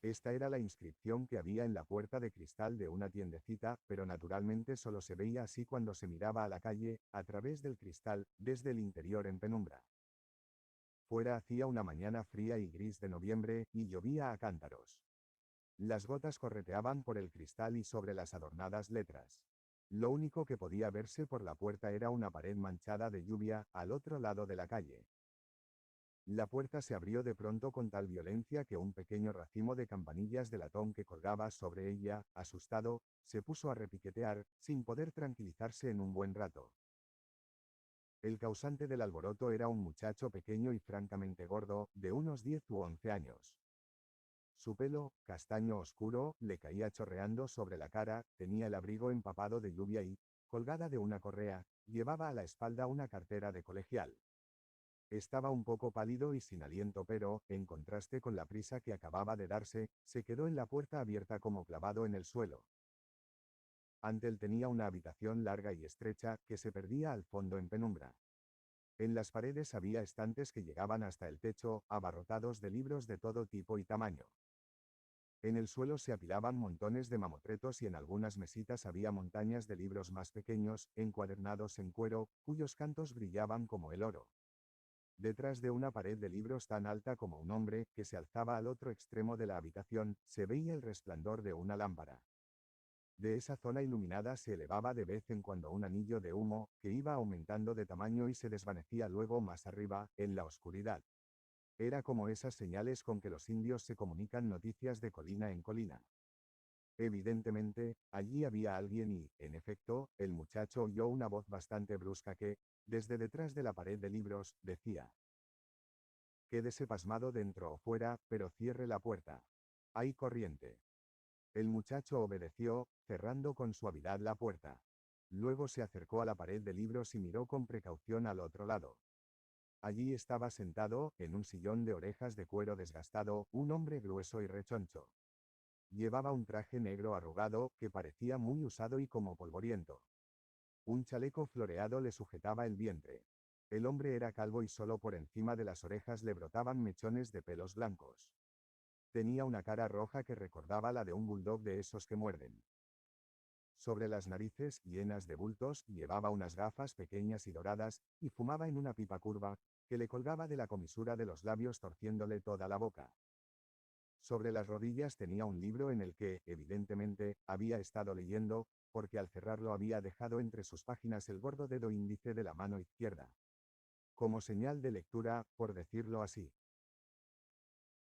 Esta era la inscripción que había en la puerta de cristal de una tiendecita, pero naturalmente solo se veía así cuando se miraba a la calle, a través del cristal, desde el interior en penumbra. Fuera hacía una mañana fría y gris de noviembre, y llovía a cántaros. Las gotas correteaban por el cristal y sobre las adornadas letras. Lo único que podía verse por la puerta era una pared manchada de lluvia, al otro lado de la calle. La puerta se abrió de pronto con tal violencia que un pequeño racimo de campanillas de latón que colgaba sobre ella, asustado, se puso a repiquetear, sin poder tranquilizarse en un buen rato. El causante del alboroto era un muchacho pequeño y francamente gordo, de unos 10 u 11 años. Su pelo, castaño oscuro, le caía chorreando sobre la cara, tenía el abrigo empapado de lluvia y, colgada de una correa, llevaba a la espalda una cartera de colegial. Estaba un poco pálido y sin aliento, pero, en contraste con la prisa que acababa de darse, se quedó en la puerta abierta como clavado en el suelo. Ante él tenía una habitación larga y estrecha, que se perdía al fondo en penumbra. En las paredes había estantes que llegaban hasta el techo, abarrotados de libros de todo tipo y tamaño. En el suelo se apilaban montones de mamotretos y en algunas mesitas había montañas de libros más pequeños, encuadernados en cuero, cuyos cantos brillaban como el oro. Detrás de una pared de libros tan alta como un hombre, que se alzaba al otro extremo de la habitación, se veía el resplandor de una lámpara. De esa zona iluminada se elevaba de vez en cuando un anillo de humo, que iba aumentando de tamaño y se desvanecía luego más arriba, en la oscuridad. Era como esas señales con que los indios se comunican noticias de colina en colina. Evidentemente, allí había alguien y, en efecto, el muchacho oyó una voz bastante brusca que, desde detrás de la pared de libros, decía: «Quédese pasmado dentro o fuera, pero cierre la puerta. Hay corriente». El muchacho obedeció, cerrando con suavidad la puerta. Luego se acercó a la pared de libros y miró con precaución al otro lado. Allí estaba sentado, en un sillón de orejas de cuero desgastado, un hombre grueso y rechoncho. Llevaba un traje negro arrugado, que parecía muy usado y como polvoriento. Un chaleco floreado le sujetaba el vientre. El hombre era calvo y solo por encima de las orejas le brotaban mechones de pelos blancos. Tenía una cara roja que recordaba la de un bulldog de esos que muerden. Sobre las narices, llenas de bultos, llevaba unas gafas pequeñas y doradas, y fumaba en una pipa curva, que le colgaba de la comisura de los labios torciéndole toda la boca. Sobre las rodillas tenía un libro en el que, evidentemente, había estado leyendo, porque al cerrarlo había dejado entre sus páginas el gordo dedo índice de la mano izquierda. Como señal de lectura, por decirlo así.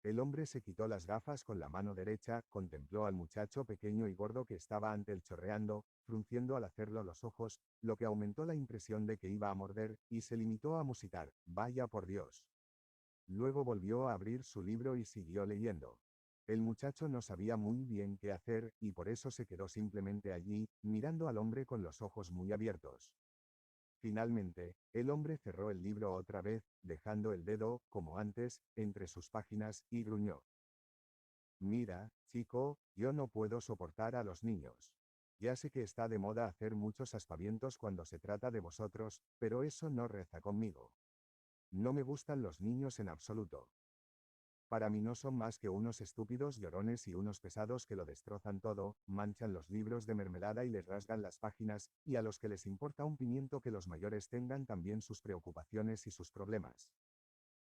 El hombre se quitó las gafas con la mano derecha, contempló al muchacho pequeño y gordo que estaba ante él chorreando, frunciendo al hacerlo los ojos, lo que aumentó la impresión de que iba a morder, y se limitó a musitar: «Vaya por Dios». Luego volvió a abrir su libro y siguió leyendo. El muchacho no sabía muy bien qué hacer, y por eso se quedó simplemente allí, mirando al hombre con los ojos muy abiertos. Finalmente, el hombre cerró el libro otra vez, dejando el dedo, como antes, entre sus páginas, y gruñó: «Mira, chico, yo no puedo soportar a los niños. Ya sé que está de moda hacer muchos aspavientos cuando se trata de vosotros, pero eso no reza conmigo. No me gustan los niños en absoluto. Para mí no son más que unos estúpidos llorones y unos pesados que lo destrozan todo, manchan los libros de mermelada y les rasgan las páginas, y a los que les importa un pimiento que los mayores tengan también sus preocupaciones y sus problemas.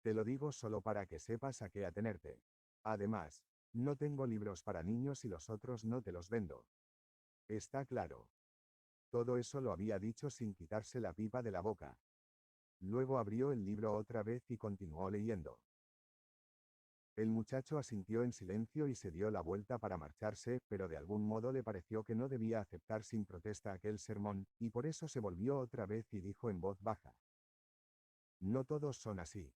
Te lo digo solo para que sepas a qué atenerte. Además, no tengo libros para niños y los otros no te los vendo. Está claro». Todo eso lo había dicho sin quitarse la pipa de la boca. Luego abrió el libro otra vez y continuó leyendo. El muchacho asintió en silencio y se dio la vuelta para marcharse, pero de algún modo le pareció que no debía aceptar sin protesta aquel sermón, y por eso se volvió otra vez y dijo en voz baja: «No todos son así.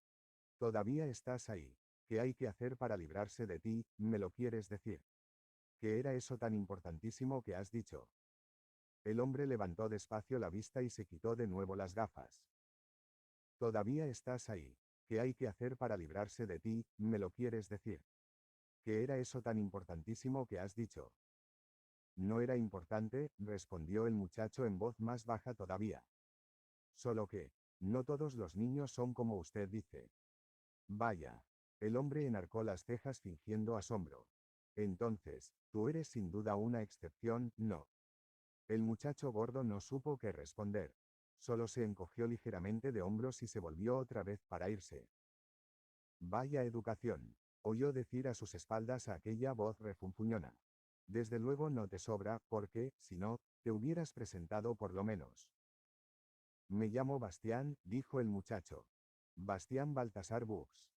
Todavía estás ahí. ¿Qué hay que hacer para librarse de ti, me lo quieres decir? ¿Qué era eso tan importantísimo que has dicho?». El hombre levantó despacio la vista y se quitó de nuevo las gafas. «Todavía estás ahí. ¿Qué hay que hacer para librarse de ti, me lo quieres decir? ¿Qué era eso tan importantísimo que has dicho?». «No era importante», respondió el muchacho en voz más baja todavía. «Solo que, no todos los niños son como usted dice». «Vaya». El hombre enarcó las cejas fingiendo asombro. Entonces, tú eres sin duda una excepción, ¿no? El muchacho gordo no supo qué responder. Solo se encogió ligeramente de hombros y se volvió otra vez para irse. Vaya educación, oyó decir a sus espaldas a aquella voz refunfuñona. Desde luego no te sobra, porque, si no, te hubieras presentado por lo menos. Me llamo Bastián, dijo el muchacho. Bastián Baltasar Bux.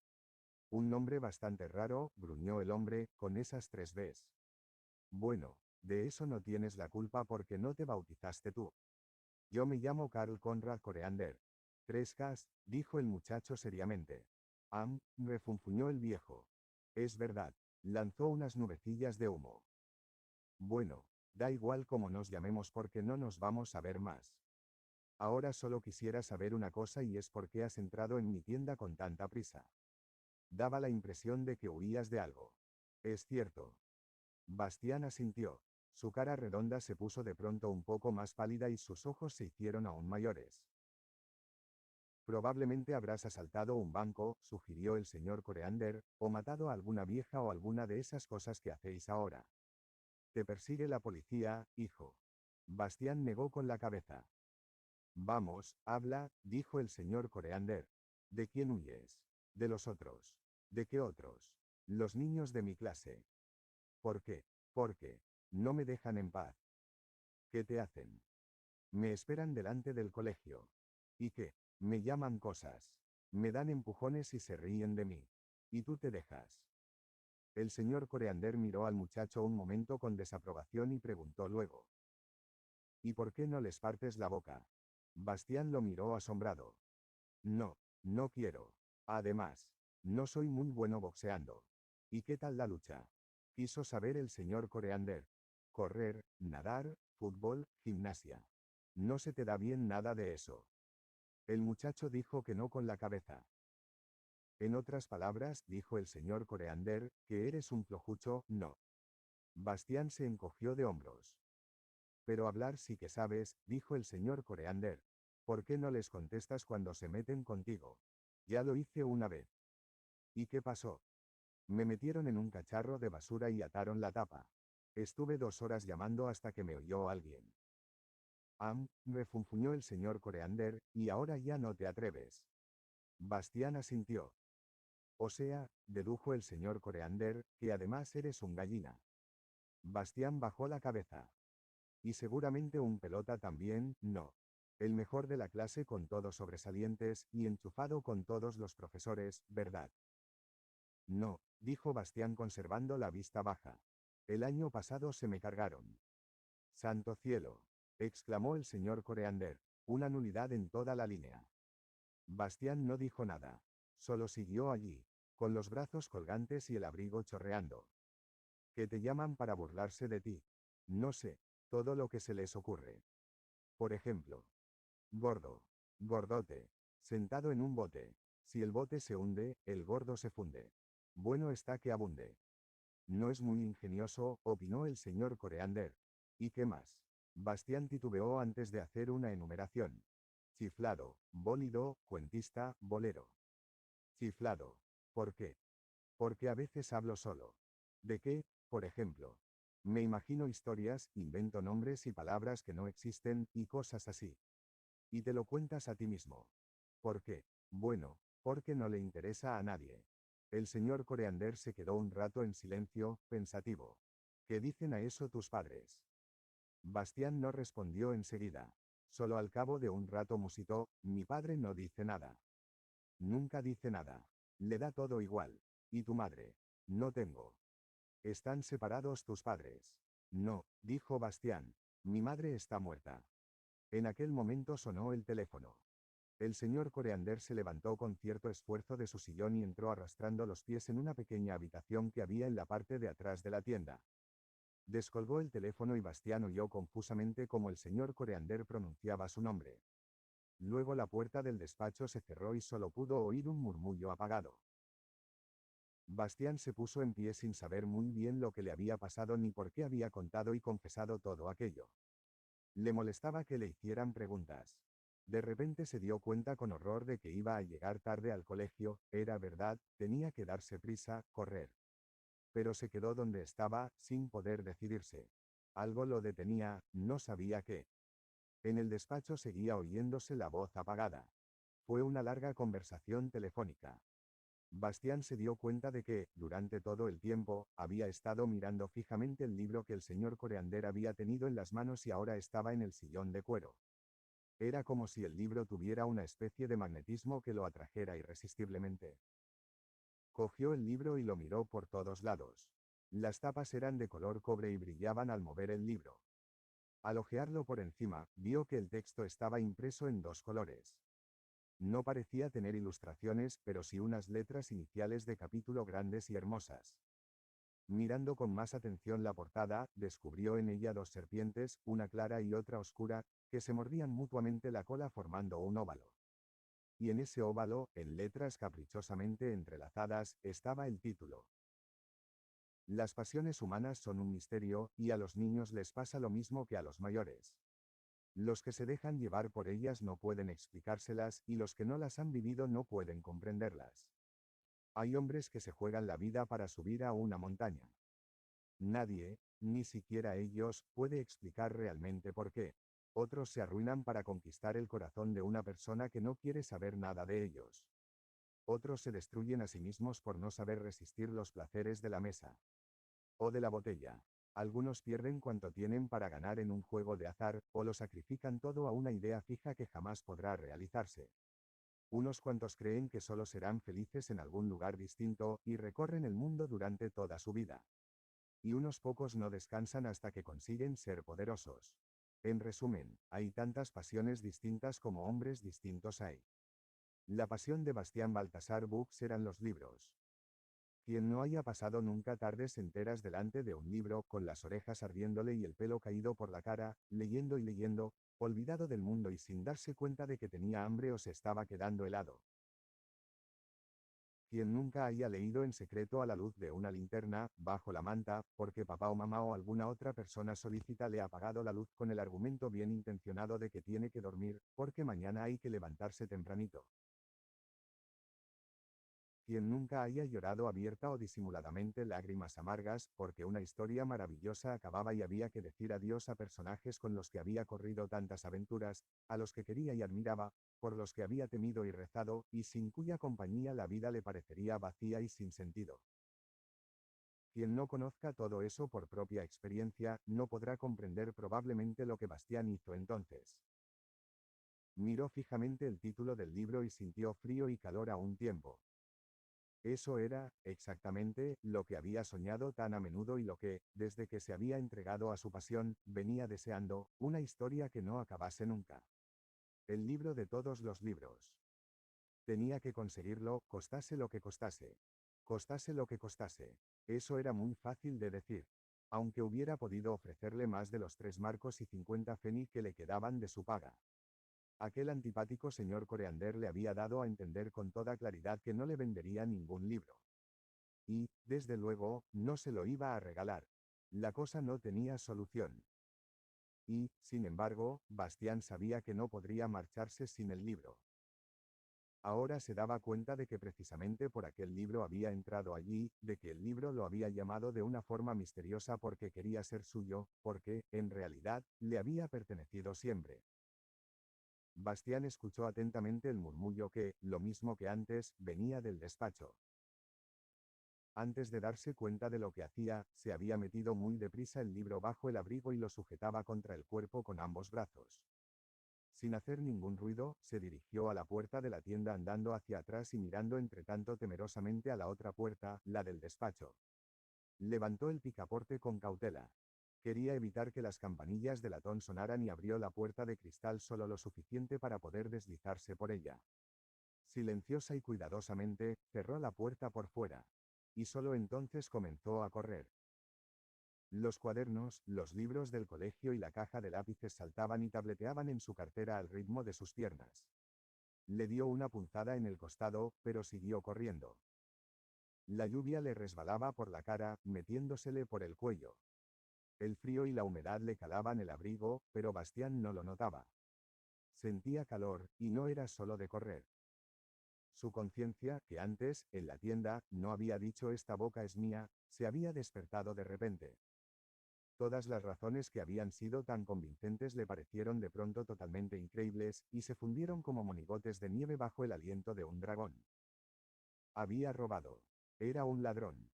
Un nombre bastante raro, gruñó el hombre, con esas 3 Bs. Bueno, de eso no tienes la culpa porque no te bautizaste tú. Yo me llamo Karl Conrad Coreander. 3 Ks, dijo el muchacho seriamente. Refunfuñó el viejo. Es verdad, lanzó unas nubecillas de humo. Bueno, da igual cómo nos llamemos porque no nos vamos a ver más. Ahora solo quisiera saber una cosa y es por qué has entrado en mi tienda con tanta prisa. Daba la impresión de que huías de algo. Es cierto. Bastián asintió. Su cara redonda se puso de pronto un poco más pálida y sus ojos se hicieron aún mayores. Probablemente habrás asaltado un banco, sugirió el señor Coreander, o matado a alguna vieja o alguna de esas cosas que hacéis ahora. Te persigue la policía, hijo. Bastián negó con la cabeza. Vamos, habla, dijo el señor Coreander. ¿De quién huyes? De los otros. ¿De qué otros? Los niños de mi clase. ¿Por qué? Porque no me dejan en paz. ¿Qué te hacen? Me esperan delante del colegio. ¿Y qué? Me llaman cosas. Me dan empujones y se ríen de mí. ¿Y tú te dejas? El señor Coreander miró al muchacho un momento con desaprobación y preguntó luego. ¿Y por qué no les partes la boca? Bastián lo miró asombrado. No, no quiero. Además, no soy muy bueno boxeando. ¿Y qué tal la lucha? Quiso saber el señor Coreander. Correr, nadar, fútbol, gimnasia. No se te da bien nada de eso. El muchacho dijo que no con la cabeza. En otras palabras, dijo el señor Coreander, que eres un flojucho, no. Bastián se encogió de hombros. Pero hablar sí que sabes, dijo el señor Coreander. ¿Por qué no les contestas cuando se meten contigo? Ya lo hice una vez. ¿Y qué pasó? Me metieron en un cacharro de basura y ataron la tapa. Estuve 2 horas llamando hasta que me oyó alguien. Refunfuñó el señor Coreander, y ahora ya no te atreves. Bastián asintió. O sea, dedujo el señor Coreander, que además eres un gallina. Bastián bajó la cabeza. Y seguramente un pelota también, no. El mejor de la clase con todos sobresalientes, y enchufado con todos los profesores, ¿verdad? No, dijo Bastián conservando la vista baja. El año pasado se me cargaron. Santo cielo, exclamó el señor Coreander, una nulidad en toda la línea. Bastián no dijo nada, solo siguió allí, con los brazos colgantes y el abrigo chorreando. ¿Qué te llaman para burlarse de ti? No sé, todo lo que se les ocurre. Por ejemplo, gordo, gordote, sentado en un bote. Si el bote se hunde, el gordo se funde. Bueno está que abunde. No es muy ingenioso, opinó el señor Coreander. ¿Y qué más? Bastián titubeó antes de hacer una enumeración. Chiflado, bólido, cuentista, bolero. Chiflado. ¿Por qué? Porque a veces hablo solo. ¿De qué, por ejemplo? Me imagino historias, invento nombres y palabras que no existen, y cosas así. Y te lo cuentas a ti mismo. ¿Por qué? Bueno, porque no le interesa a nadie. El señor Coreander se quedó un rato en silencio, pensativo. ¿Qué dicen a eso tus padres? Bastián no respondió enseguida. Solo al cabo de un rato musitó, mi padre no dice nada. Nunca dice nada. Le da todo igual. ¿Y tu madre? No tengo. ¿Están separados tus padres? No, dijo Bastián. Mi madre está muerta. En aquel momento sonó el teléfono. El señor Coreander se levantó con cierto esfuerzo de su sillón y entró arrastrando los pies en una pequeña habitación que había en la parte de atrás de la tienda. Descolgó el teléfono y Bastián oyó confusamente cómo el señor Coreander pronunciaba su nombre. Luego la puerta del despacho se cerró y solo pudo oír un murmullo apagado. Bastián se puso en pie sin saber muy bien lo que le había pasado ni por qué había contado y confesado todo aquello. Le molestaba que le hicieran preguntas. De repente se dio cuenta con horror de que iba a llegar tarde al colegio, era verdad, tenía que darse prisa, correr. pero se quedó donde estaba, sin poder decidirse. Algo lo detenía, no sabía qué. En el despacho seguía oyéndose la voz apagada. Fue una larga conversación telefónica. Bastián se dio cuenta de que, durante todo el tiempo, había estado mirando fijamente el libro que el señor Coreander había tenido en las manos y ahora estaba en el sillón de cuero. Era como si el libro tuviera una especie de magnetismo que lo atrajera irresistiblemente. Cogió el libro y lo miró por todos lados. Las tapas eran de color cobre y brillaban al mover el libro. Al hojearlo por encima, vio que el texto estaba impreso en dos colores. No parecía tener ilustraciones, pero sí unas letras iniciales de capítulo grandes y hermosas. Mirando con más atención la portada, descubrió en ella dos serpientes, una clara y otra oscura, que se mordían mutuamente la cola formando un óvalo. Y en ese óvalo, en letras caprichosamente entrelazadas, estaba el título. Las pasiones humanas son un misterio, y a los niños les pasa lo mismo que a los mayores. Los que se dejan llevar por ellas no pueden explicárselas, y los que no las han vivido no pueden comprenderlas. Hay hombres que se juegan la vida para subir a una montaña. Nadie, ni siquiera ellos, puede explicar realmente por qué. Otros se arruinan para conquistar el corazón de una persona que no quiere saber nada de ellos. Otros se destruyen a sí mismos por no saber resistir los placeres de la mesa o de la botella. Algunos pierden cuanto tienen para ganar en un juego de azar, o lo sacrifican todo a una idea fija que jamás podrá realizarse. Unos cuantos creen que solo serán felices en algún lugar distinto, y recorren el mundo durante toda su vida. Y unos pocos no descansan hasta que consiguen ser poderosos. En resumen, hay tantas pasiones distintas como hombres distintos hay. La pasión de Bastián Baltasar Bux eran los libros. Quien no haya pasado nunca tardes enteras delante de un libro, con las orejas ardiéndole y el pelo caído por la cara, leyendo y leyendo, olvidado del mundo y sin darse cuenta de que tenía hambre o se estaba quedando helado. Quien nunca haya leído en secreto a la luz de una linterna, bajo la manta, porque papá o mamá o alguna otra persona solícita le ha apagado la luz con el argumento bien intencionado de que tiene que dormir, porque mañana hay que levantarse tempranito. Quien nunca haya llorado abierta o disimuladamente lágrimas amargas, porque una historia maravillosa acababa y había que decir adiós a personajes con los que había corrido tantas aventuras, a los que quería y admiraba, por los que había temido y rezado, y sin cuya compañía la vida le parecería vacía y sin sentido. Quien no conozca todo eso por propia experiencia, no podrá comprender probablemente lo que Bastián hizo entonces. Miró fijamente el título del libro y sintió frío y calor a un tiempo. Eso era, exactamente, lo que había soñado tan a menudo y lo que, desde que se había entregado a su pasión, venía deseando, una historia que no acabase nunca. El libro de todos los libros. Tenía que conseguirlo, costase lo que costase. Costase lo que costase. Eso era muy fácil de decir. Aunque hubiera podido ofrecerle más de los 3,50 marcos que le quedaban de su paga. Aquel antipático señor Coreander le había dado a entender con toda claridad que no le vendería ningún libro. Y, desde luego, no se lo iba a regalar. La cosa no tenía solución. Y, sin embargo, Bastián sabía que no podría marcharse sin el libro. Ahora se daba cuenta de que precisamente por aquel libro había entrado allí, de que el libro lo había llamado de una forma misteriosa porque quería ser suyo, porque, en realidad, le había pertenecido siempre. Bastián escuchó atentamente el murmullo que, lo mismo que antes, venía del despacho. Antes de darse cuenta de lo que hacía, se había metido muy deprisa el libro bajo el abrigo y lo sujetaba contra el cuerpo con ambos brazos. Sin hacer ningún ruido, se dirigió a la puerta de la tienda andando hacia atrás y mirando entretanto temerosamente a la otra puerta, la del despacho. Levantó el picaporte con cautela. Quería evitar que las campanillas de latón sonaran y abrió la puerta de cristal solo lo suficiente para poder deslizarse por ella. Silenciosa y cuidadosamente, cerró la puerta por fuera. Y solo entonces comenzó a correr. Los cuadernos, los libros del colegio y la caja de lápices saltaban y tableteaban en su cartera al ritmo de sus piernas. Le dio una punzada en el costado, pero siguió corriendo. La lluvia le resbalaba por la cara, metiéndosele por el cuello. El frío y la humedad le calaban el abrigo, pero Bastián no lo notaba. Sentía calor, y no era solo de correr. Su conciencia, que antes, en la tienda, no había dicho esta boca es mía, se había despertado de repente. Todas las razones que habían sido tan convincentes le parecieron de pronto totalmente increíbles, y se fundieron como monigotes de nieve bajo el aliento de un dragón. Había robado. Era un ladrón.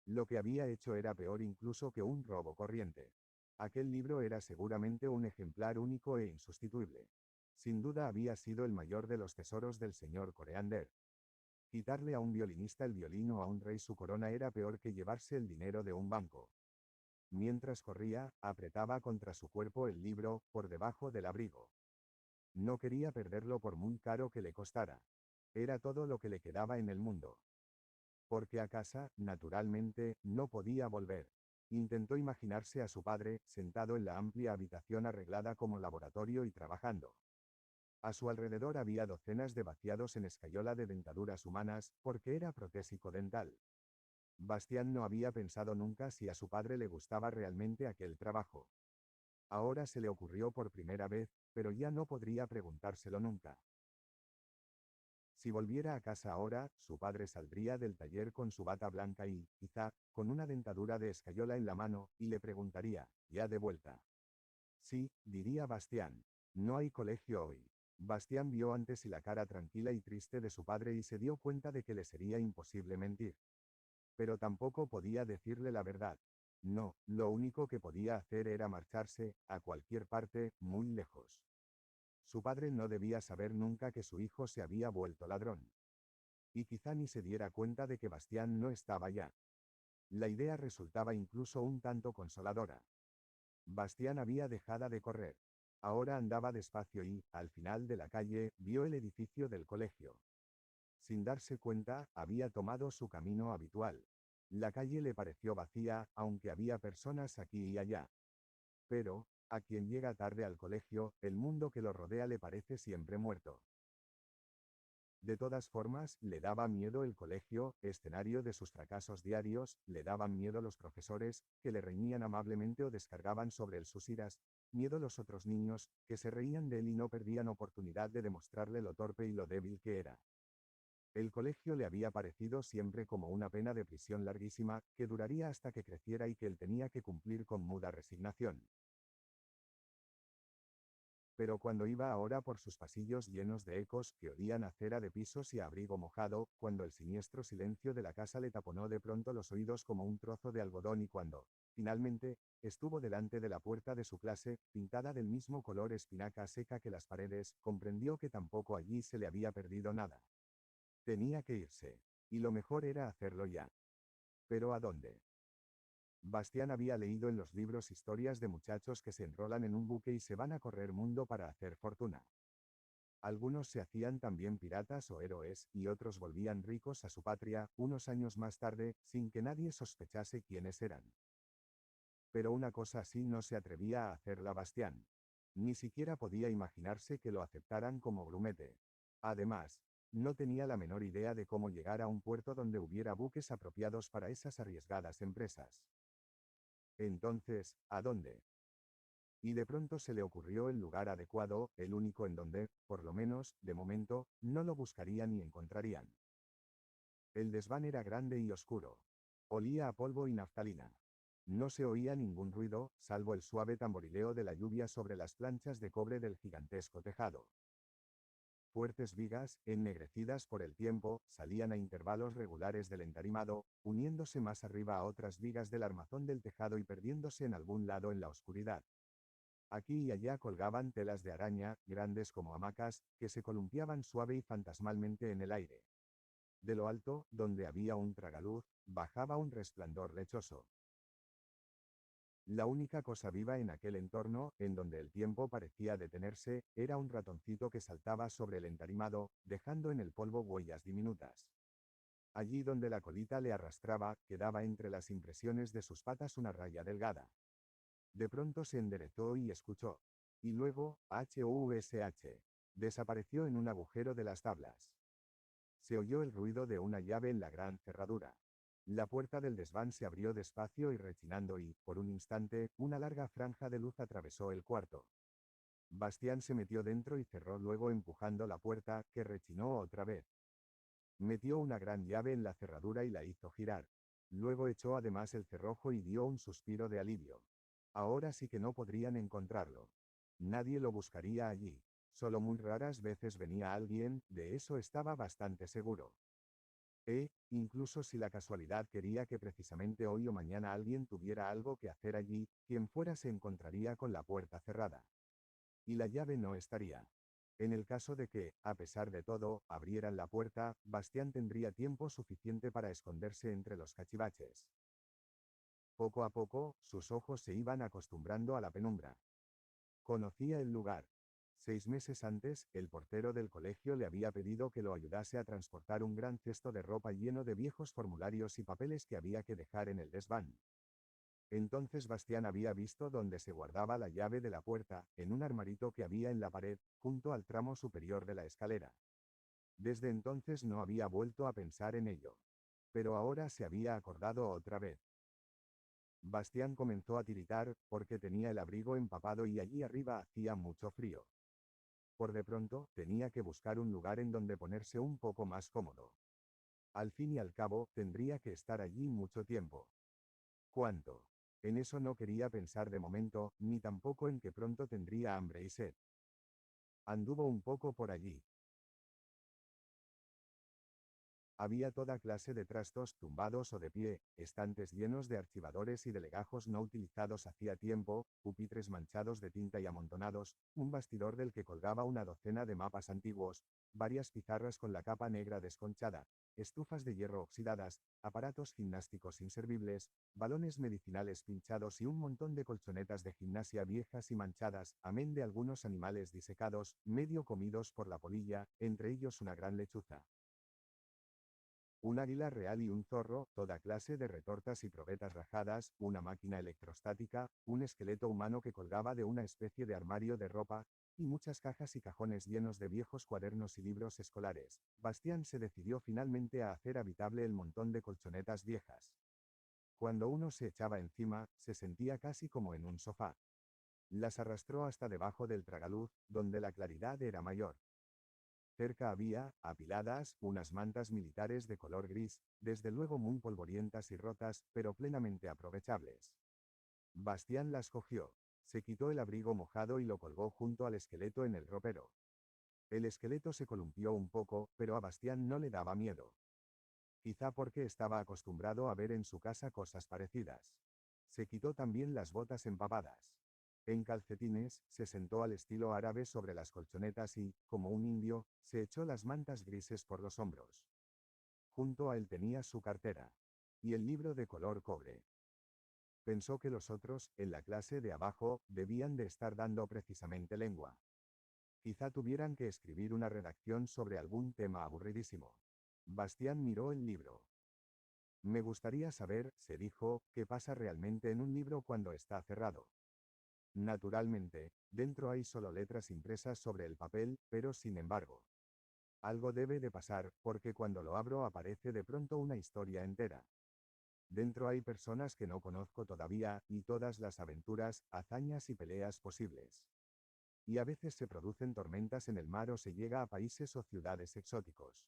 Lo que había hecho era peor incluso que un robo corriente. Aquel libro era seguramente un ejemplar único e insustituible. Sin duda había sido el mayor de los tesoros del señor Coreander. Quitarle a un violinista el violín o a un rey su corona era peor que llevarse el dinero de un banco. Mientras corría, apretaba contra su cuerpo el libro, por debajo del abrigo. No quería perderlo por muy caro que le costara. Era todo lo que le quedaba en el mundo. Porque a casa, naturalmente, no podía volver. Intentó imaginarse a su padre, sentado en la amplia habitación arreglada como laboratorio y trabajando. A su alrededor había docenas de vaciados en escayola de dentaduras humanas, porque era protésico dental. Bastián no había pensado nunca si a su padre le gustaba realmente aquel trabajo. Ahora se le ocurrió por primera vez, pero ya no podría preguntárselo nunca. Si volviera a casa ahora, su padre saldría del taller con su bata blanca y, quizá, con una dentadura de escayola en la mano, y le preguntaría, ¿ya de vuelta? Sí, diría Bastián. No hay colegio hoy. Bastián vio antes y la cara tranquila y triste de su padre y se dio cuenta de que le sería imposible mentir. Pero tampoco podía decirle la verdad. No, lo único que podía hacer era marcharse, a cualquier parte, muy lejos. Su padre no debía saber nunca que su hijo se había vuelto ladrón. Y quizá ni se diera cuenta de que Bastián no estaba ya. La idea resultaba incluso un tanto consoladora. Bastián había dejado de correr. Ahora andaba despacio y, al final de la calle, vio el edificio del colegio. Sin darse cuenta, había tomado su camino habitual. La calle le pareció vacía, aunque había personas aquí y allá. Pero, a quien llega tarde al colegio, el mundo que lo rodea le parece siempre muerto. De todas formas, le daba miedo el colegio, escenario de sus fracasos diarios, le daban miedo los profesores, que le reñían amablemente o descargaban sobre él sus iras, miedo los otros niños, que se reían de él y no perdían oportunidad de demostrarle lo torpe y lo débil que era. El colegio le había parecido siempre como una pena de prisión larguísima, que duraría hasta que creciera y que él tenía que cumplir con muda resignación. Pero cuando iba ahora por sus pasillos llenos de ecos que olían a cera de pisos y a abrigo mojado, cuando el siniestro silencio de la casa le taponó de pronto los oídos como un trozo de algodón y cuando, finalmente, estuvo delante de la puerta de su clase, pintada del mismo color espinaca seca que las paredes, comprendió que tampoco allí se le había perdido nada. Tenía que irse. Y lo mejor era hacerlo ya. ¿Pero a dónde? Bastián había leído en los libros historias de muchachos que se enrolan en un buque y se van a correr mundo para hacer fortuna. Algunos se hacían también piratas o héroes, y otros volvían ricos a su patria, unos años más tarde, sin que nadie sospechase quiénes eran. Pero una cosa así no se atrevía a hacerla Bastián. Ni siquiera podía imaginarse que lo aceptaran como grumete. Además, no tenía la menor idea de cómo llegar a un puerto donde hubiera buques apropiados para esas arriesgadas empresas. Entonces, ¿a dónde? Y de pronto se le ocurrió el lugar adecuado, el único en donde, por lo menos, de momento, no lo buscarían ni encontrarían. El desván era grande y oscuro. Olía a polvo y naftalina. No se oía ningún ruido, salvo el suave tamborileo de la lluvia sobre las planchas de cobre del gigantesco tejado. Fuertes vigas, ennegrecidas por el tiempo, salían a intervalos regulares del entarimado, uniéndose más arriba a otras vigas del armazón del tejado y perdiéndose en algún lado en la oscuridad. Aquí y allá colgaban telas de araña, grandes como hamacas, que se columpiaban suave y fantasmalmente en el aire. De lo alto, donde había un tragaluz, bajaba un resplandor lechoso. La única cosa viva en aquel entorno, en donde el tiempo parecía detenerse, era un ratoncito que saltaba sobre el entarimado, dejando en el polvo huellas diminutas. Allí donde la colita le arrastraba, quedaba entre las impresiones de sus patas una raya delgada. De pronto se enderezó y escuchó. Y luego, hush. Desapareció en un agujero de las tablas. Se oyó el ruido de una llave en la gran cerradura. La puerta del desván se abrió despacio y rechinando y, por un instante, una larga franja de luz atravesó el cuarto. Bastián se metió dentro y cerró luego empujando la puerta, que rechinó otra vez. Metió una gran llave en la cerradura y la hizo girar. Luego echó además el cerrojo y dio un suspiro de alivio. Ahora sí que no podrían encontrarlo. Nadie lo buscaría allí. Solo muy raras veces venía alguien, de eso estaba bastante seguro. Incluso si la casualidad quería que precisamente hoy o mañana alguien tuviera algo que hacer allí, quien fuera se encontraría con la puerta cerrada. Y la llave no estaría. En el caso de que, a pesar de todo, abrieran la puerta, Bastián tendría tiempo suficiente para esconderse entre los cachivaches. Poco a poco, sus ojos se iban acostumbrando a la penumbra. Conocía el lugar. 6 meses antes, el portero del colegio le había pedido que lo ayudase a transportar un gran cesto de ropa lleno de viejos formularios y papeles que había que dejar en el desván. Entonces Bastián había visto dónde se guardaba la llave de la puerta, en un armarito que había en la pared, junto al tramo superior de la escalera. Desde entonces no había vuelto a pensar en ello. Pero ahora se había acordado otra vez. Bastián comenzó a tiritar, porque tenía el abrigo empapado y allí arriba hacía mucho frío. Por de pronto, tenía que buscar un lugar en donde ponerse un poco más cómodo. Al fin y al cabo, tendría que estar allí mucho tiempo. ¿Cuánto? En eso no quería pensar de momento, ni tampoco en que pronto tendría hambre y sed. Anduvo un poco por allí. Había toda clase de trastos, tumbados o de pie, estantes llenos de archivadores y de legajos no utilizados hacía tiempo, pupitres manchados de tinta y amontonados, un bastidor del que colgaba una docena de mapas antiguos, varias pizarras con la capa negra desconchada, estufas de hierro oxidadas, aparatos gimnásticos inservibles, balones medicinales pinchados y un montón de colchonetas de gimnasia viejas y manchadas, amén de algunos animales disecados, medio comidos por la polilla, entre ellos una gran lechuza. Un águila real y un zorro, toda clase de retortas y probetas rajadas, una máquina electrostática, un esqueleto humano que colgaba de una especie de armario de ropa, y muchas cajas y cajones llenos de viejos cuadernos y libros escolares. Bastián se decidió finalmente a hacer habitable el montón de colchonetas viejas. Cuando uno se echaba encima, se sentía casi como en un sofá. Las arrastró hasta debajo del tragaluz, donde la claridad era mayor. Cerca había, apiladas, unas mantas militares de color gris, desde luego muy polvorientas y rotas, pero plenamente aprovechables. Bastián las cogió. Se quitó el abrigo mojado y lo colgó junto al esqueleto en el ropero. El esqueleto se columpió un poco, pero a Bastián no le daba miedo. Quizá porque estaba acostumbrado a ver en su casa cosas parecidas. Se quitó también las botas empapadas. En calcetines, se sentó al estilo árabe sobre las colchonetas y, como un indio, se echó las mantas grises por los hombros. Junto a él tenía su cartera. Y el libro de color cobre. Pensó que los otros, en la clase de abajo, debían de estar dando precisamente lengua. Quizá tuvieran que escribir una redacción sobre algún tema aburridísimo. Bastián miró el libro. Me gustaría saber, se dijo, qué pasa realmente en un libro cuando está cerrado. Naturalmente, dentro hay solo letras impresas sobre el papel, pero sin embargo, algo debe de pasar, porque cuando lo abro aparece de pronto una historia entera. Dentro hay personas que no conozco todavía, y todas las aventuras, hazañas y peleas posibles. Y a veces se producen tormentas en el mar o se llega a países o ciudades exóticos.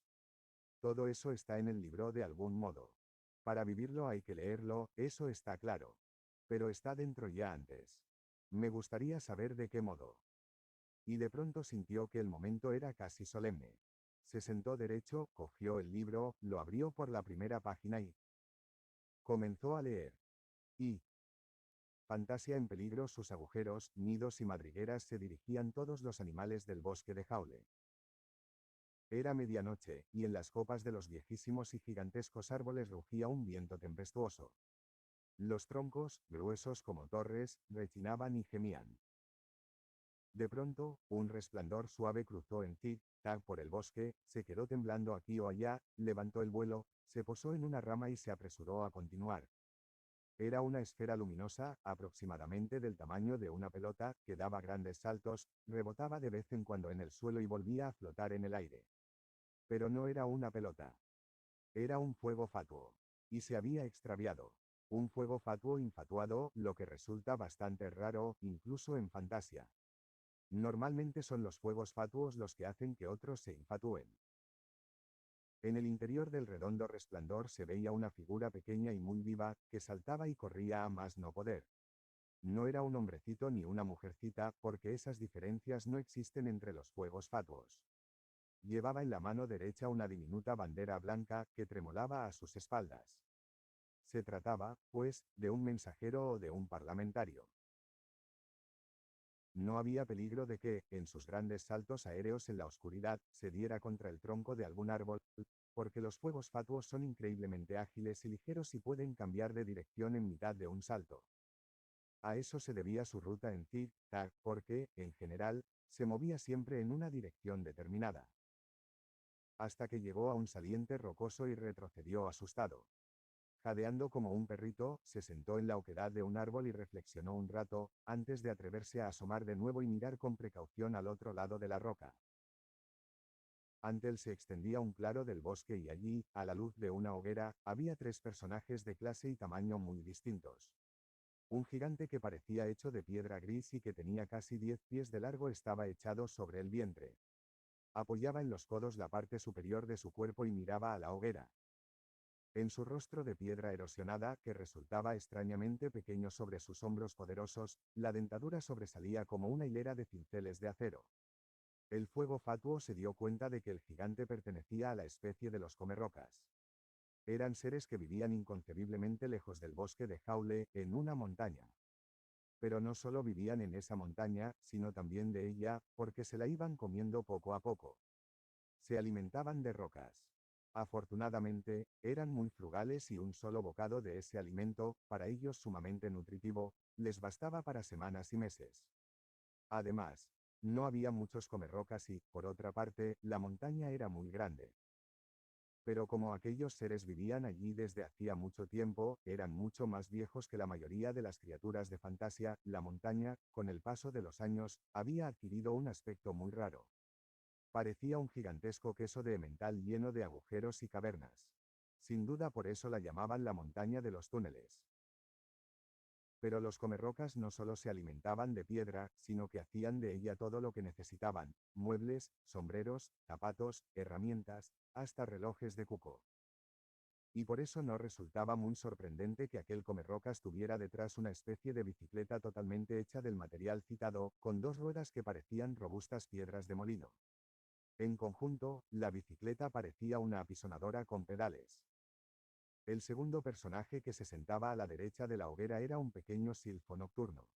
Todo eso está en el libro de algún modo. Para vivirlo hay que leerlo, eso está claro. Pero está dentro ya antes. Me gustaría saber de qué modo. Y de pronto sintió que el momento era casi solemne. Se sentó derecho, cogió el libro, lo abrió por la primera página y comenzó a leer. Y Fantasia en peligro, sus agujeros, nidos y madrigueras se dirigían todos los animales del bosque de Jaule. Era medianoche, y en las copas de los viejísimos y gigantescos árboles rugía un viento tempestuoso. Los troncos, gruesos como torres, rechinaban y gemían. De pronto, un resplandor suave cruzó en zig-zag por el bosque, se quedó temblando aquí o allá, levantó el vuelo, se posó en una rama y se apresuró a continuar. Era una esfera luminosa, aproximadamente del tamaño de una pelota, que daba grandes saltos, rebotaba de vez en cuando en el suelo y volvía a flotar en el aire. Pero no era una pelota. Era un fuego fatuo. Y se había extraviado. Un fuego fatuo infatuado, lo que resulta bastante raro, incluso en fantasía. Normalmente son los fuegos fatuos los que hacen que otros se infatúen. En el interior del redondo resplandor se veía una figura pequeña y muy viva, que saltaba y corría a más no poder. No era un hombrecito ni una mujercita, porque esas diferencias no existen entre los fuegos fatuos. Llevaba en la mano derecha una diminuta bandera blanca, que tremolaba a sus espaldas. Se trataba, pues, de un mensajero o de un parlamentario. No había peligro de que, en sus grandes saltos aéreos en la oscuridad, se diera contra el tronco de algún árbol, porque los fuegos fatuos son increíblemente ágiles y ligeros y pueden cambiar de dirección en mitad de un salto. A eso se debía su ruta en zig-zag, porque, en general, se movía siempre en una dirección determinada. Hasta que llegó a un saliente rocoso y retrocedió asustado. Jadeando como un perrito, se sentó en la oquedad de un árbol y reflexionó un rato, antes de atreverse a asomar de nuevo y mirar con precaución al otro lado de la roca. Ante él se extendía un claro del bosque y allí, a la luz de una hoguera, había tres personajes de clase y tamaño muy distintos. Un gigante que parecía hecho de piedra gris y que tenía casi 10 pies de largo estaba echado sobre el vientre. Apoyaba en los codos la parte superior de su cuerpo y miraba a la hoguera. En su rostro de piedra erosionada, que resultaba extrañamente pequeño sobre sus hombros poderosos, la dentadura sobresalía como una hilera de cinceles de acero. El fuego fatuo se dio cuenta de que el gigante pertenecía a la especie de los comerrocas. Eran seres que vivían inconcebiblemente lejos del bosque de Jaule, en una montaña. Pero no solo vivían en esa montaña, sino también de ella, porque se la iban comiendo poco a poco. Se alimentaban de rocas. Afortunadamente, eran muy frugales y un solo bocado de ese alimento, para ellos sumamente nutritivo, les bastaba para semanas y meses. Además, no había muchos comerrocas y, por otra parte, la montaña era muy grande. Pero como aquellos seres vivían allí desde hacía mucho tiempo, eran mucho más viejos que la mayoría de las criaturas de fantasía, la montaña, con el paso de los años, había adquirido un aspecto muy raro. Parecía un gigantesco queso de emmental lleno de agujeros y cavernas. Sin duda por eso la llamaban la montaña de los túneles. Pero los comerrocas no solo se alimentaban de piedra, sino que hacían de ella todo lo que necesitaban: muebles, sombreros, zapatos, herramientas, hasta relojes de cuco. Y por eso no resultaba muy sorprendente que aquel comerrocas tuviera detrás una especie de bicicleta totalmente hecha del material citado, con dos ruedas que parecían robustas piedras de molino. En conjunto, la bicicleta parecía una apisonadora con pedales. El segundo personaje que se sentaba a la derecha de la hoguera era un pequeño silfo nocturno.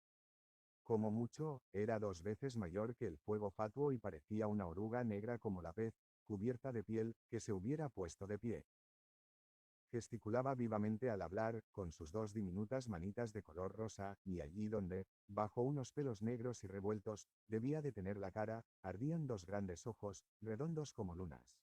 Como mucho, era 2 veces mayor que el fuego fatuo y parecía una oruga negra como la pez, cubierta de piel, que se hubiera puesto de pie. Gesticulaba vivamente al hablar, con sus dos diminutas manitas de color rosa, y allí donde, bajo unos pelos negros y revueltos, debía de tener la cara, ardían dos grandes ojos, redondos como lunas.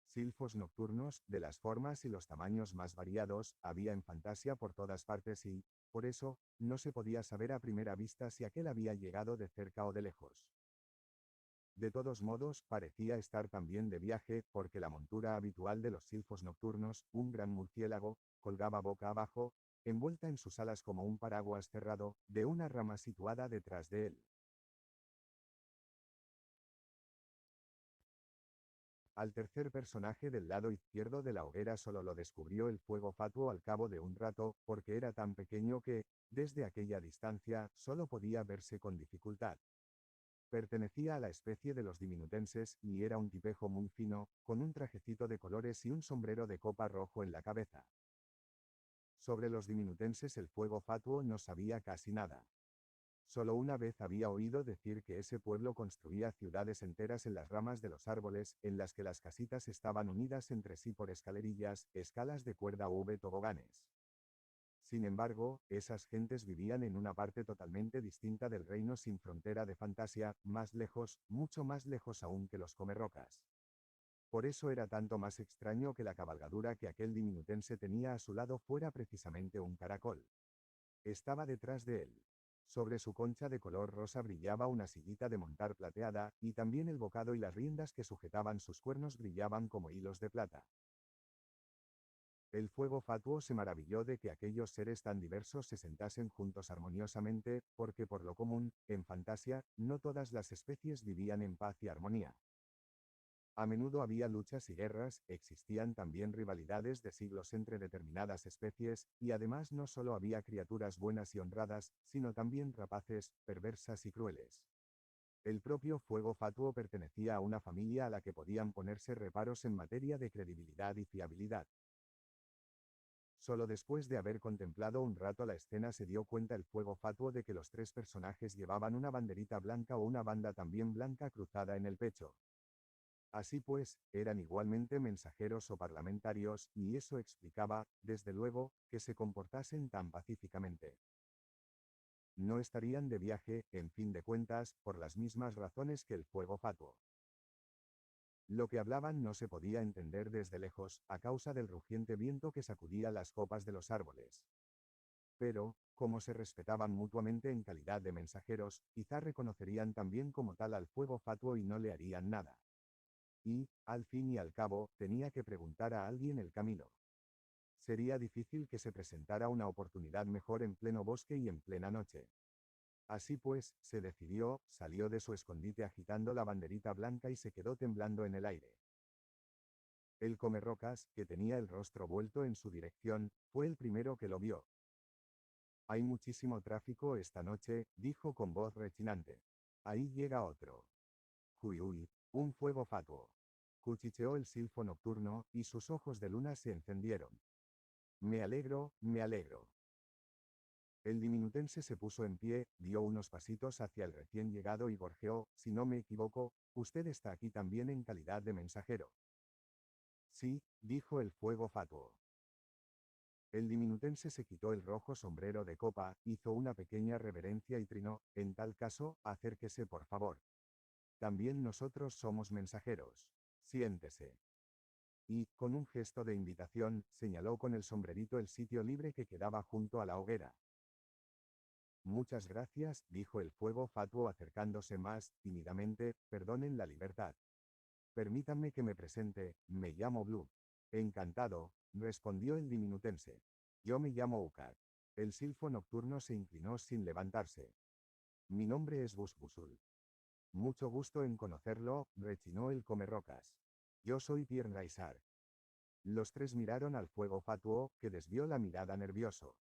Silfos nocturnos, de las formas y los tamaños más variados, había en Fantasia por todas partes y, por eso, no se podía saber a primera vista si aquel había llegado de cerca o de lejos. De todos modos, parecía estar también de viaje, porque la montura habitual de los silfos nocturnos, un gran murciélago, colgaba boca abajo, envuelta en sus alas como un paraguas cerrado, de una rama situada detrás de él. Al tercer personaje del lado izquierdo de la hoguera solo lo descubrió el fuego fatuo al cabo de un rato, porque era tan pequeño que, desde aquella distancia, solo podía verse con dificultad. Pertenecía a la especie de los diminutenses, y era un tipejo muy fino, con un trajecito de colores y un sombrero de copa rojo en la cabeza. Sobre los diminutenses el fuego fatuo no sabía casi nada. Solo una vez había oído decir que ese pueblo construía ciudades enteras en las ramas de los árboles, en las que las casitas estaban unidas entre sí por escalerillas, escalas de cuerda u toboganes. Sin embargo, esas gentes vivían en una parte totalmente distinta del reino sin frontera de Fantasia, más lejos, mucho más lejos aún que los comerrocas. Por eso era tanto más extraño que la cabalgadura que aquel diminutense tenía a su lado fuera precisamente un caracol. Estaba detrás de él. Sobre su concha de color rosa brillaba una sillita de montar plateada, y también el bocado y las riendas que sujetaban sus cuernos brillaban como hilos de plata. El fuego fatuo se maravilló de que aquellos seres tan diversos se sentasen juntos armoniosamente, porque por lo común, en Fantasia, no todas las especies vivían en paz y armonía. A menudo había luchas y guerras, existían también rivalidades de siglos entre determinadas especies, y además no solo había criaturas buenas y honradas, sino también rapaces, perversas y crueles. El propio fuego fatuo pertenecía a una familia a la que podían ponerse reparos en materia de credibilidad y fiabilidad. Solo después de haber contemplado un rato la escena se dio cuenta el fuego fatuo de que los tres personajes llevaban una banderita blanca o una banda también blanca cruzada en el pecho. Así pues, eran igualmente mensajeros o parlamentarios, y eso explicaba, desde luego, que se comportasen tan pacíficamente. No estarían de viaje, en fin de cuentas, por las mismas razones que el fuego fatuo. Lo que hablaban no se podía entender desde lejos, a causa del rugiente viento que sacudía las copas de los árboles. Pero, como se respetaban mutuamente en calidad de mensajeros, quizá reconocerían también como tal al fuego fatuo y no le harían nada. Y, al fin y al cabo, tenía que preguntar a alguien el camino. Sería difícil que se presentara una oportunidad mejor en pleno bosque y en plena noche. Así pues, se decidió, salió de su escondite agitando la banderita blanca y se quedó temblando en el aire. El comerrocas, que tenía el rostro vuelto en su dirección, fue el primero que lo vio. Hay muchísimo tráfico esta noche, dijo con voz rechinante. Ahí llega otro. Uy, un fuego fatuo. Cuchicheó el silfo nocturno, y sus ojos de luna se encendieron. Me alegro, me alegro. El diminutense se puso en pie, dio unos pasitos hacia el recién llegado y gorjeó, si no me equivoco, usted está aquí también en calidad de mensajero. Sí, dijo el fuego fatuo. El diminutense se quitó el rojo sombrero de copa, hizo una pequeña reverencia y trinó, en tal caso, acérquese por favor. También nosotros somos mensajeros. Siéntese. Y, con un gesto de invitación, señaló con el sombrerito el sitio libre que quedaba junto a la hoguera. Muchas gracias, dijo el fuego fatuo acercándose más, tímidamente, perdonen la libertad. Permítanme que me presente, me llamo Blue. Encantado, respondió el diminutense. Yo me llamo Ukak. El silfo nocturno se inclinó sin levantarse. Mi nombre es Busbusul. Mucho gusto en conocerlo, rechinó el comerrocas. Yo soy Piernaisar. Los tres miraron al fuego fatuo, que desvió la mirada nervioso.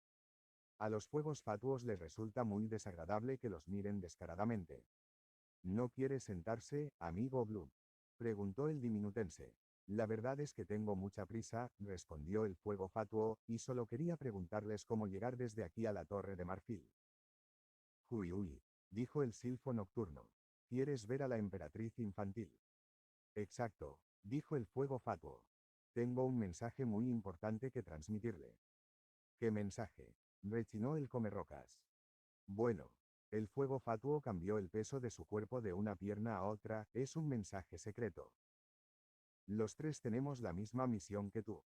A los fuegos fatuos les resulta muy desagradable que los miren descaradamente. ¿No quiere sentarse, amigo Blue?, preguntó el diminutense. La verdad es que tengo mucha prisa, respondió el fuego fatuo, y solo quería preguntarles cómo llegar desde aquí a la Torre de Marfil. Uy, dijo el silfo nocturno. ¿Quieres ver a la emperatriz infantil? Exacto, dijo el fuego fatuo. Tengo un mensaje muy importante que transmitirle. ¿Qué mensaje?, rechinó el comerrocas. Bueno, el fuego fatuo cambió el peso de su cuerpo de una pierna a otra, es un mensaje secreto. Los tres tenemos la misma misión que tú.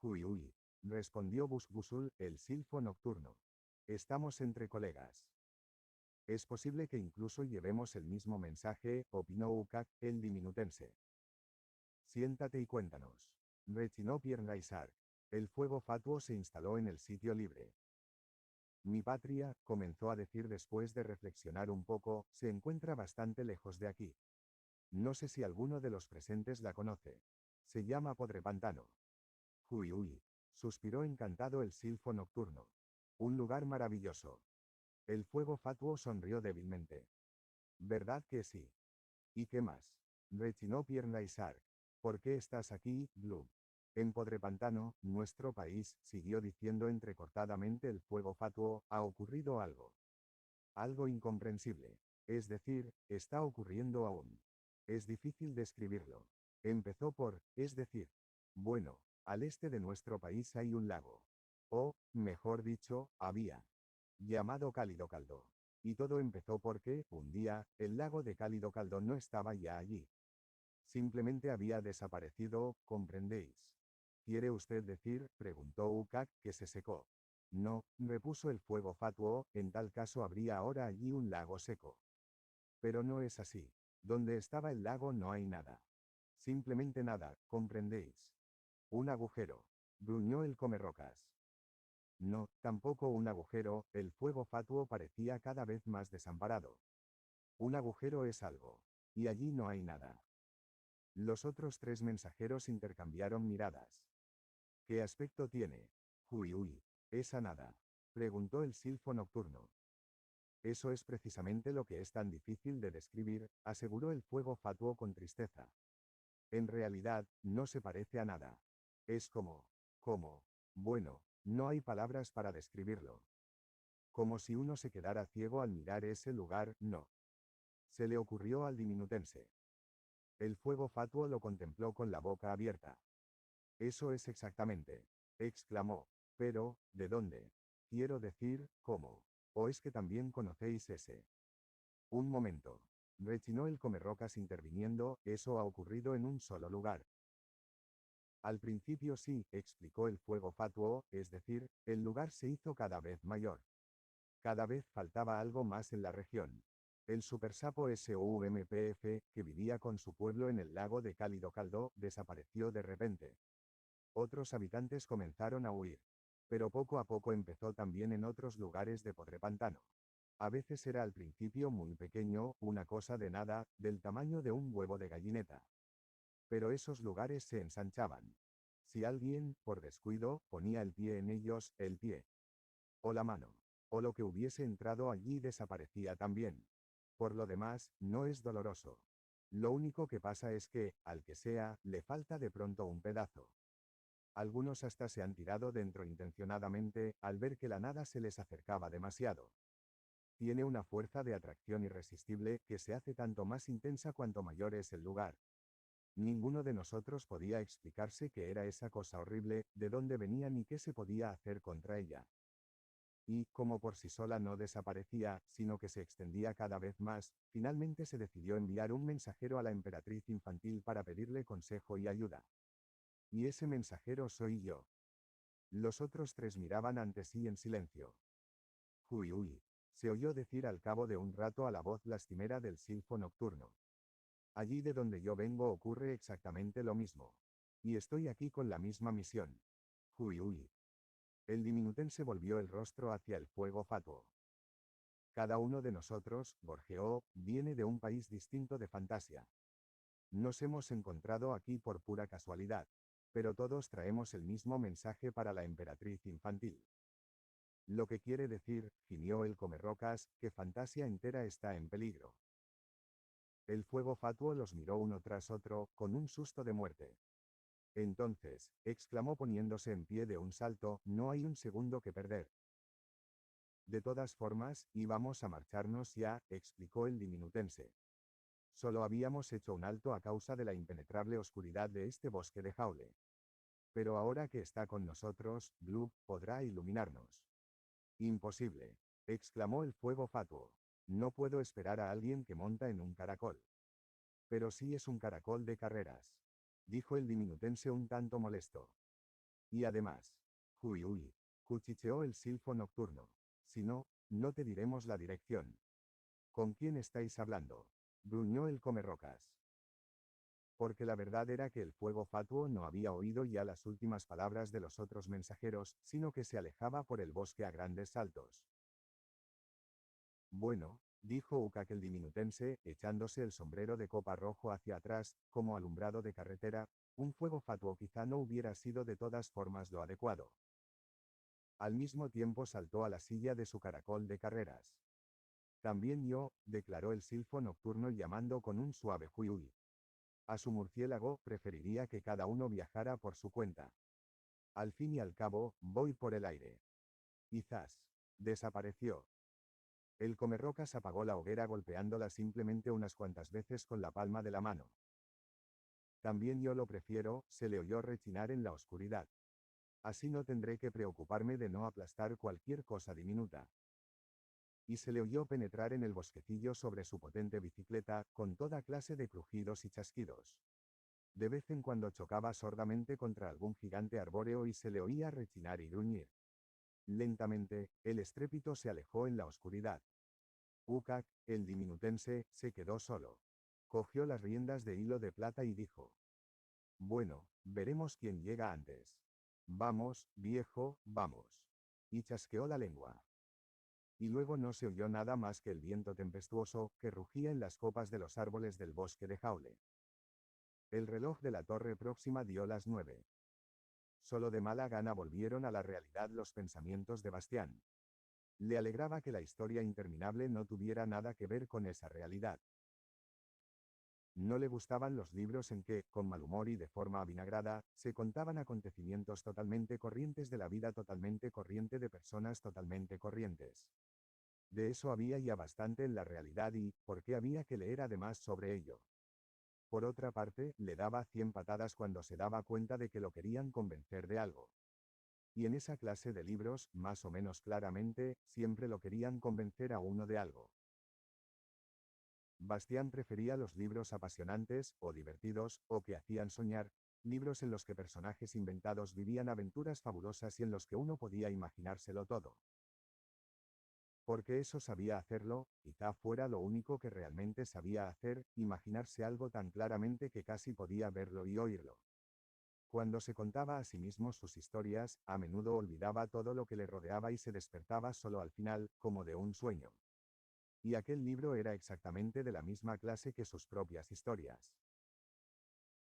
Uy, respondió Busbusul, el silfo nocturno. Estamos entre colegas. Es posible que incluso llevemos el mismo mensaje, opinó Ukak, el diminutense. Siéntate y cuéntanos. Rechinó Piernaisar. El fuego fatuo se instaló en el sitio libre. Mi patria, comenzó a decir después de reflexionar un poco, se encuentra bastante lejos de aquí. No sé si alguno de los presentes la conoce. Se llama Podrepantano. Uy, suspiró encantado el silfo nocturno. Un lugar maravilloso. El fuego fatuo sonrió débilmente. ¿Verdad que sí? ¿Y qué más?, rechinó Piernaisar. ¿Por qué estás aquí, Blue? En Podrepantano, nuestro país, siguió diciendo entrecortadamente el fuego fatuo, ha ocurrido algo. Algo incomprensible. Es decir, está ocurriendo aún. Es difícil describirlo. Empezó por, es decir, bueno, al este de nuestro país hay un lago. O, mejor dicho, había. Llamado Cálido Caldo. Y todo empezó porque, un día, el lago de Cálido Caldo no estaba ya allí. Simplemente había desaparecido, ¿comprendéis? ¿Quiere usted decir, preguntó Ukak, que se secó? No, repuso el fuego fatuo, en tal caso habría ahora allí un lago seco. Pero no es así. Donde estaba el lago no hay nada. Simplemente nada, ¿comprendéis? Un agujero. Gruñó el comerrocas. No, tampoco un agujero, el fuego fatuo parecía cada vez más desamparado. Un agujero es algo. Y allí no hay nada. Los otros 3 mensajeros intercambiaron miradas. ¿Qué aspecto tiene? Uy, esa nada. Preguntó el silfo nocturno. Eso es precisamente lo que es tan difícil de describir, aseguró el fuego fatuo con tristeza. En realidad, no se parece a nada. Es como, bueno, no hay palabras para describirlo. Como si uno se quedara ciego al mirar ese lugar, no. Se le ocurrió al diminutense. El fuego fatuo lo contempló con la boca abierta. Eso es exactamente, exclamó. Pero, ¿de dónde? Quiero decir, ¿cómo? ¿O es que también conocéis ese? Un momento. Rechinó el comerrocas interviniendo, eso ha ocurrido en un solo lugar. Al principio sí, explicó el fuego fatuo, es decir, el lugar se hizo cada vez mayor. Cada vez faltaba algo más en la región. El supersapo SOUMPF, que vivía con su pueblo en el lago de Cálido Caldo, desapareció de repente. Otros habitantes comenzaron a huir. Pero poco a poco empezó también en otros lugares de Podrepantano. A veces era al principio muy pequeño, una cosa de nada, del tamaño de un huevo de gallineta. Pero esos lugares se ensanchaban. Si alguien, por descuido, ponía el pie en ellos, el pie, o la mano, o lo que hubiese entrado allí desaparecía también. Por lo demás, no es doloroso. Lo único que pasa es que, al que sea, le falta de pronto un pedazo. Algunos hasta se han tirado dentro intencionadamente, al ver que la nada se les acercaba demasiado. Tiene una fuerza de atracción irresistible, que se hace tanto más intensa cuanto mayor es el lugar. Ninguno de nosotros podía explicarse qué era esa cosa horrible, de dónde venía ni qué se podía hacer contra ella. Y, como por sí sola no desaparecía, sino que se extendía cada vez más, finalmente se decidió enviar un mensajero a la emperatriz infantil para pedirle consejo y ayuda. Y ese mensajero soy yo. Los otros 3 miraban ante sí en silencio. Uy, se oyó decir al cabo de un rato a la voz lastimera del silfo nocturno. Allí de donde yo vengo ocurre exactamente lo mismo. Y estoy aquí con la misma misión. Uy. El diminutense volvió el rostro hacia el fuego fatuo. Cada uno de nosotros, gorjeó, viene de un país distinto de Fantasia. Nos hemos encontrado aquí por pura casualidad. Pero todos traemos el mismo mensaje para la emperatriz infantil. Lo que quiere decir, gimió el comerrocas, que Fantasia entera está en peligro. El fuego fatuo los miró uno tras otro, con un susto de muerte. Entonces, exclamó poniéndose en pie de un salto, no hay un segundo que perder. De todas formas, íbamos a marcharnos ya, explicó el diminutense. Solo habíamos hecho un alto a causa de la impenetrable oscuridad de este bosque de Jaule. Pero ahora que está con nosotros, Blue podrá iluminarnos. Imposible, exclamó el fuego fatuo. No puedo esperar a alguien que monta en un caracol. Pero sí es un caracol de carreras, dijo el diminutense un tanto molesto. Y además, uy, cuchicheó el silfo nocturno. Si no, no te diremos la dirección. ¿Con quién estáis hablando? Gruñó el comerrocas. Porque la verdad era que el fuego fatuo no había oído ya las últimas palabras de los otros mensajeros, sino que se alejaba por el bosque a grandes saltos. Bueno, dijo Ukak el diminutense, echándose el sombrero de copa rojo hacia atrás, como alumbrado de carretera, un fuego fatuo quizá no hubiera sido de todas formas lo adecuado. Al mismo tiempo saltó a la silla de su caracol de carreras. También yo, declaró el silfo nocturno llamando con un suave juiui. A su murciélago preferiría que cada uno viajara por su cuenta. Al fin y al cabo, voy por el aire. Quizás. Desapareció. El comerrocas apagó la hoguera golpeándola simplemente unas cuantas veces con la palma de la mano. También yo lo prefiero, se le oyó rechinar en la oscuridad. Así no tendré que preocuparme de no aplastar cualquier cosa diminuta. Y se le oyó penetrar en el bosquecillo sobre su potente bicicleta, con toda clase de crujidos y chasquidos. De vez en cuando chocaba sordamente contra algún gigante arbóreo y se le oía rechinar y gruñir. Lentamente, el estrépito se alejó en la oscuridad. Ukak, el diminutense, se quedó solo. Cogió las riendas de hilo de plata y dijo: bueno, veremos quién llega antes. Vamos, viejo, vamos. Y chasqueó la lengua. Y luego no se oyó nada más que el viento tempestuoso que rugía en las copas de los árboles del bosque de Jaule. El reloj de la torre próxima dio las 9. Solo de mala gana volvieron a la realidad los pensamientos de Bastián. Le alegraba que la historia interminable no tuviera nada que ver con esa realidad. No le gustaban los libros en que, con mal humor y de forma avinagrada, se contaban acontecimientos totalmente corrientes de la vida totalmente corriente de personas totalmente corrientes. De eso había ya bastante en la realidad y, ¿por qué había que leer además sobre ello? Por otra parte, le daba 100 patadas cuando se daba cuenta de que lo querían convencer de algo. Y en esa clase de libros, más o menos claramente, siempre lo querían convencer a uno de algo. Bastián prefería los libros apasionantes, o divertidos, o que hacían soñar, libros en los que personajes inventados vivían aventuras fabulosas y en los que uno podía imaginárselo todo. Porque eso sabía hacerlo, quizá fuera lo único que realmente sabía hacer, imaginarse algo tan claramente que casi podía verlo y oírlo. Cuando se contaba a sí mismo sus historias, a menudo olvidaba todo lo que le rodeaba y se despertaba solo al final, como de un sueño. Y aquel libro era exactamente de la misma clase que sus propias historias.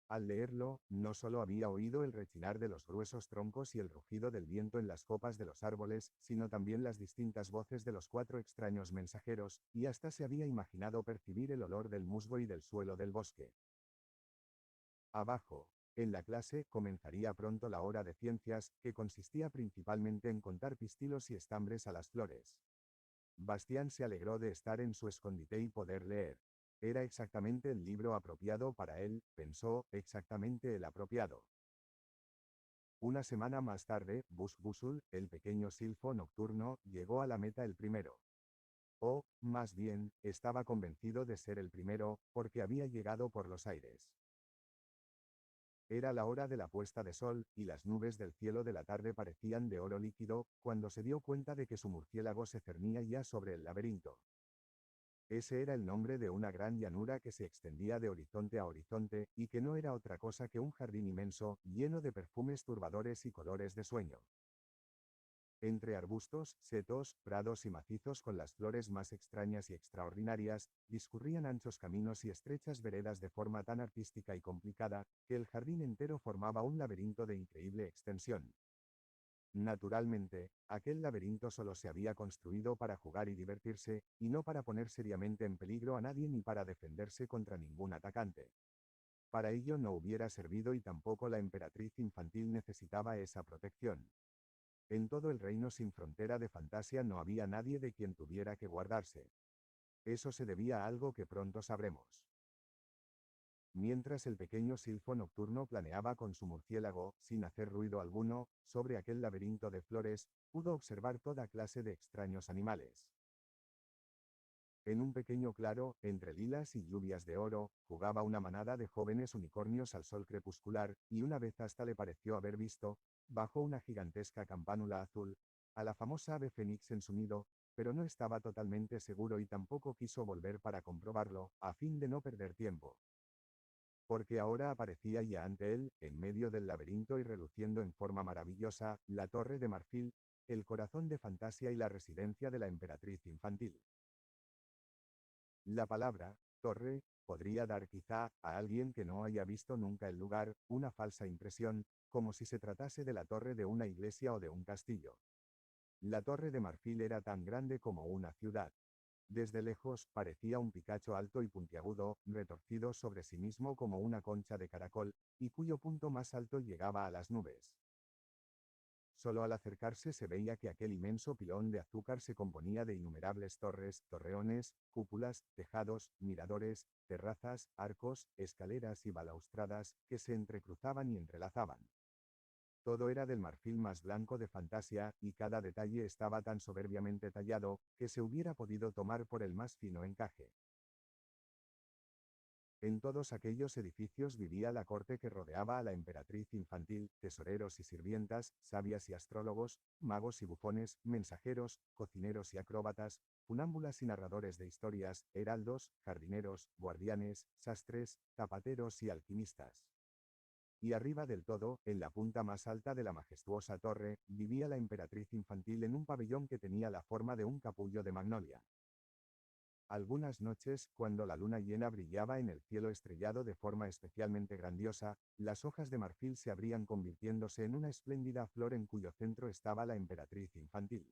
Al leerlo, no solo había oído el rechinar de los gruesos troncos y el rugido del viento en las copas de los árboles, sino también las distintas voces de los 4 extraños mensajeros, y hasta se había imaginado percibir el olor del musgo y del suelo del bosque. Abajo, en la clase, comenzaría pronto la hora de ciencias, que consistía principalmente en contar pistilos y estambres a las flores. Bastián se alegró de estar en su escondite y poder leer. Era exactamente el libro apropiado para él, pensó, exactamente el apropiado. Una semana más tarde, Busbusul, el pequeño silfo nocturno, llegó a la meta el primero. O, más bien, estaba convencido de ser el primero, porque había llegado por los aires. Era la hora de la puesta de sol, y las nubes del cielo de la tarde parecían de oro líquido, cuando se dio cuenta de que su murciélago se cernía ya sobre el laberinto. Ese era el nombre de una gran llanura que se extendía de horizonte a horizonte, y que no era otra cosa que un jardín inmenso, lleno de perfumes turbadores y colores de sueño. Entre arbustos, setos, prados y macizos con las flores más extrañas y extraordinarias, discurrían anchos caminos y estrechas veredas de forma tan artística y complicada, que el jardín entero formaba un laberinto de increíble extensión. Naturalmente, aquel laberinto solo se había construido para jugar y divertirse, y no para poner seriamente en peligro a nadie ni para defenderse contra ningún atacante. Para ello no hubiera servido y tampoco la emperatriz infantil necesitaba esa protección. En todo el reino sin frontera de Fantasia no había nadie de quien tuviera que guardarse. Eso se debía a algo que pronto sabremos. Mientras el pequeño silfo nocturno planeaba con su murciélago, sin hacer ruido alguno, sobre aquel laberinto de flores, pudo observar toda clase de extraños animales. En un pequeño claro, entre lilas y lluvias de oro, jugaba una manada de jóvenes unicornios al sol crepuscular, y una vez hasta le pareció haber visto, bajo una gigantesca campánula azul, a la famosa ave fénix en su nido, pero no estaba totalmente seguro y tampoco quiso volver para comprobarlo, a fin de no perder tiempo. Porque ahora aparecía ya ante él, en medio del laberinto y reluciendo en forma maravillosa, la torre de marfil, el corazón de Fantasia y la residencia de la emperatriz infantil. La palabra, torre, podría dar quizá, a alguien que no haya visto nunca el lugar, una falsa impresión, como si se tratase de la torre de una iglesia o de un castillo. La torre de marfil era tan grande como una ciudad. Desde lejos, parecía un picacho alto y puntiagudo, retorcido sobre sí mismo como una concha de caracol, y cuyo punto más alto llegaba a las nubes. Solo al acercarse se veía que aquel inmenso pilón de azúcar se componía de innumerables torres, torreones, cúpulas, tejados, miradores, terrazas, arcos, escaleras y balaustradas, que se entrecruzaban y entrelazaban. Todo era del marfil más blanco de Fantasia, y cada detalle estaba tan soberbiamente tallado, que se hubiera podido tomar por el más fino encaje. En todos aquellos edificios vivía la corte que rodeaba a la emperatriz infantil, tesoreros y sirvientas, sabias y astrólogos, magos y bufones, mensajeros, cocineros y acróbatas, funámbulas y narradores de historias, heraldos, jardineros, guardianes, sastres, zapateros y alquimistas. Y arriba del todo, en la punta más alta de la majestuosa torre, vivía la emperatriz infantil en un pabellón que tenía la forma de un capullo de magnolia. Algunas noches, cuando la luna llena brillaba en el cielo estrellado de forma especialmente grandiosa, las hojas de marfil se abrían convirtiéndose en una espléndida flor en cuyo centro estaba la emperatriz infantil.